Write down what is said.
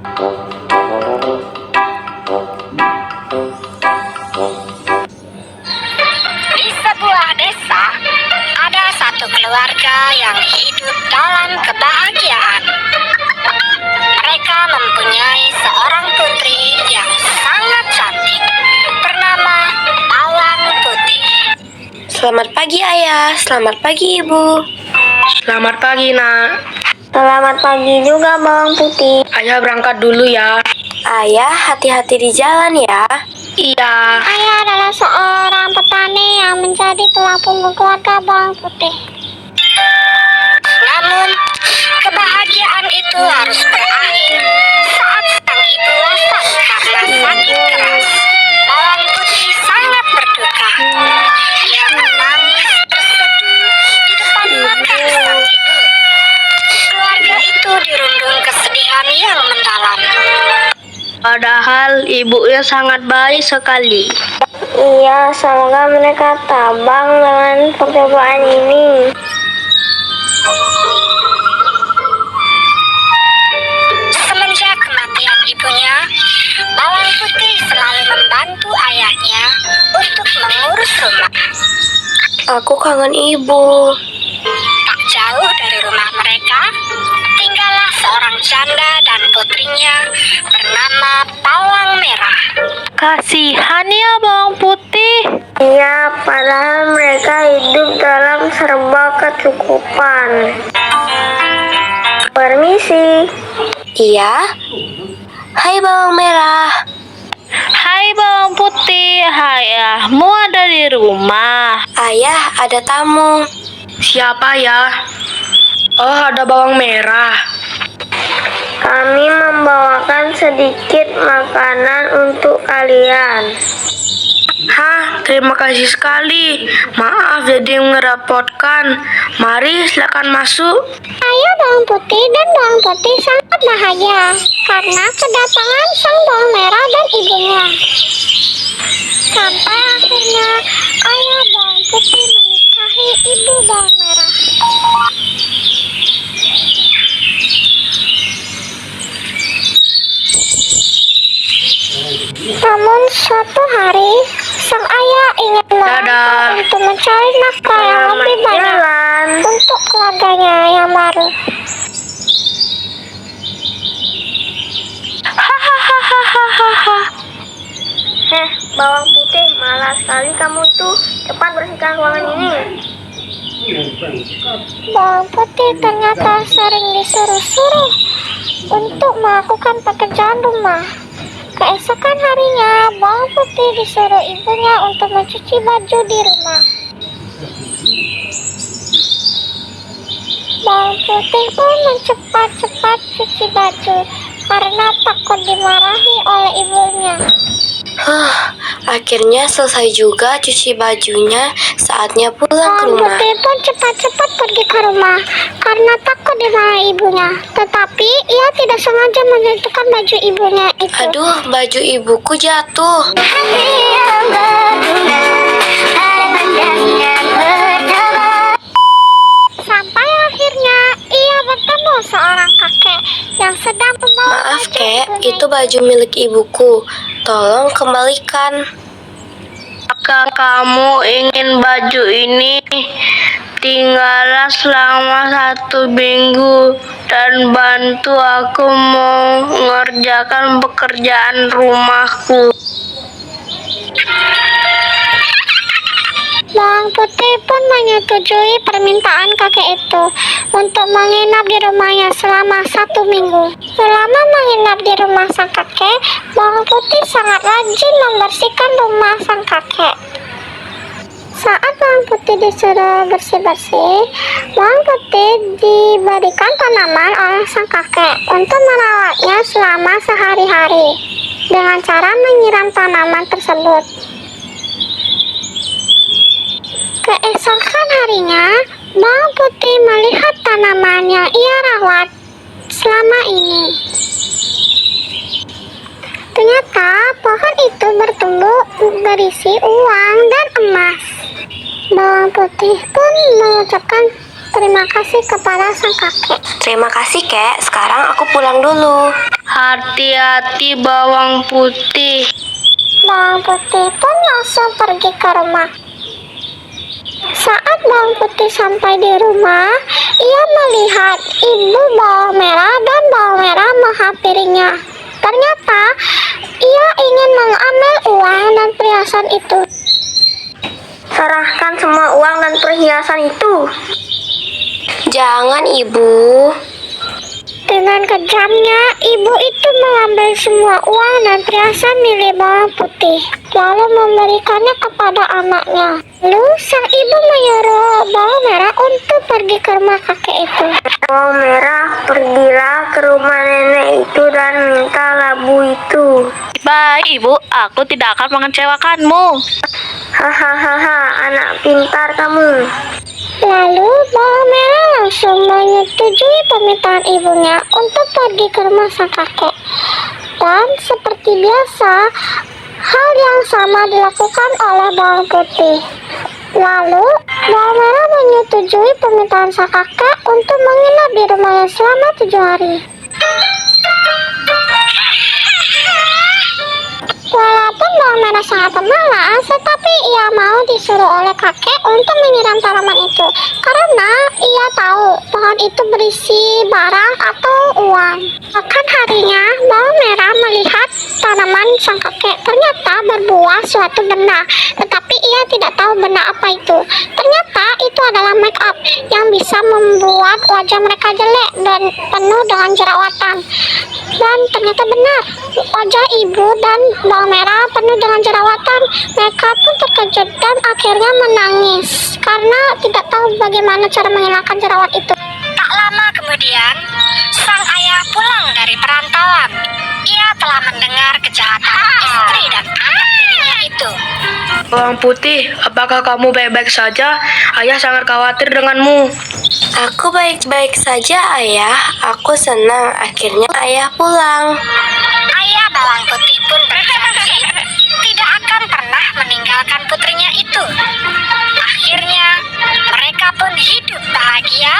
Di sebuah desa, ada satu keluarga yang hidup dalam kebahagiaan. Mereka mempunyai seorang putri yang sangat cantik, bernama Bawang Putih. Selamat pagi ayah, selamat pagi ibu. Selamat pagi, Nak. Selamat pagi juga Bawang Putih. Ayah berangkat dulu ya. Ayah hati-hati di jalan ya. Iya. Ayah adalah seorang petani yang menjadi tulang punggung keluarga Bawang Putih. Namun, kebahagiaan itu harus berakhir saat sang ibu wafat karena sakit keras. Bawang Putih sangat berduka. Ia menangis terseduh di depan makam sang ibu. Keluarga itu dirundung kesedihan yang mendalam. Padahal ibunya sangat baik sekali. Iya, semoga mereka tabang dengan percobaan ini. Semenjak kematian ibunya, Bawang Putih selalu membantu ayahnya untuk mengurus rumah. Aku kangen ibu. Tak jauh dari rumah mereka, tinggallah seorang janda dan putrinya bernama Bawang Merah. Kasihan ya Bawang Putih. Iya, padahal mereka hidup dalam serba kecukupan. Permisi. Iya. Hai Bawang Merah. Hai Bawang Putih, ayahmu ada di rumah. Ayah, ada tamu. Siapa ya? Oh, ada Bawang Merah. Kami membawakan sedikit makanan untuk kalian. Hah, terima kasih sekali. Maaf jadi merepotkan. Mari silakan masuk. Ayah Bawang Putih dan Bawang Putih sangat bahagia karena kedatangan sang Bawang Merah dan ibunya. Sampai akhirnya ayah Bawang Putih menikahi ibu Bawang Merah. Namun suatu hari, sang ayah ingin merantau untuk mencari nafkah yang lebih banyak untuk keluarganya yang baru. Hahaha. Bawang Putih, malas sekali kamu tuh. Cepat bersihkan ruangan ini. Bawang Putih ternyata sering disuruh-suruh untuk melakukan pekerjaan rumah. Keesokan harinya, Bawang Putih disuruh ibunya untuk mencuci baju di rumah. Bawang Putih pun cepat-cepat cuci baju karena takut dimarahi oleh ibunya. Akhirnya selesai juga cuci bajunya. Saatnya pulang ke Bawang rumah. Putih pun cepat-cepat pergi ke rumah karena takut dimarahi ibunya. Tetapi ia tidak sengaja menyentuhkan baju ibunya itu. Aduh, baju ibuku jatuh. Sampai akhirnya ia bertemu seorang kakek yang sedang membawa Maaf baju kek, ibunya. itu baju milik ibuku. Tolong kembalikan. Apakah kamu ingin baju ini? Tinggallah selama 1 minggu dan bantu aku mengerjakan pekerjaan rumahku. Bawang Putih pun menyetujui permintaan kakek itu untuk menginap di rumahnya selama 1 minggu. Selama menginap di rumah sang kakek, Bawang Putih sangat rajin membersihkan rumah sang kakek. Saat Bawang Putih disuruh bersih-bersih, Bawang Putih diberikan tanaman oleh sang kakek untuk merawatnya selama sehari-hari dengan cara menyiram tanaman tersebut. Keesokan harinya, Bawang Putih melihat tanaman yang ia rawat selama ini. Ternyata pohon itu bertumbuh berisi uang dan emas. Bawang Putih pun mengucapkan terima kasih kepada sang kakek. Terima kasih kek, sekarang aku pulang dulu. Hati-hati bawang putih. Bawang putih pun langsung pergi ke rumah. Saat bawang putih sampai di rumah, ia melihat ibu bawang merah dan bawang merah menghampirinya. Ternyata ia ingin mengambil uang dan perhiasan itu. Serahkan semua uang dan perhiasan itu. Jangan, Ibu. Dengan kejamnya, ibu itu mengambil semua uang dan perhiasan milik bawang putih, lalu memberikannya kepada anaknya. Lalu sang ibu menyuruh bawang merah untuk pergi ke rumah kakek itu. Bawang merah, pergilah ke rumah nenek itu dan minta labu itu. Baik, Ibu. Aku tidak akan mengecewakanmu. Hahaha, anak pintar kamu. Lalu bawang merah langsung menyetujui permintaan ibunya untuk pergi ke rumah sang kakek. Dan seperti biasa, hal yang sama dilakukan oleh bawang putih. Lalu bawang merah menyetujui permintaan sang kakek untuk menginap di rumahnya selama 7 hari. Walaupun bawang merah sangat pemalas, tetapi ia mau disuruh oleh kakek untuk menyiram tanaman itu karena ia tahu pohon itu berisi barang atau uang. Makan harinya, bawang merah melihat tanaman sang kakek ternyata berbuah suatu benda, tetapi ia tidak tahu benda apa itu. Ternyata itu adalah make up yang bisa membuat wajah mereka jelek dan penuh dengan jerawatan. Dan ternyata benar, wajah ibu dan bawang merah penuh dengan jerawatan. Mereka pun terkejut dan akhirnya menangis karena tidak tahu bagaimana cara menghilangkan jerawat itu. Tak lama kemudian, sang ayah pulang dari perantauan. Ia telah mendengar kejahatan istri dan anak tirinya itu. Bawang putih, apakah kamu baik-baik saja? Ayah sangat khawatir denganmu. Aku baik-baik saja, Ayah. Aku senang akhirnya Ayah pulang. Ayah bawang putih pun berjanji tidak akan pernah meninggalkan putrinya itu. Akhirnya, mereka pun hidup bahagia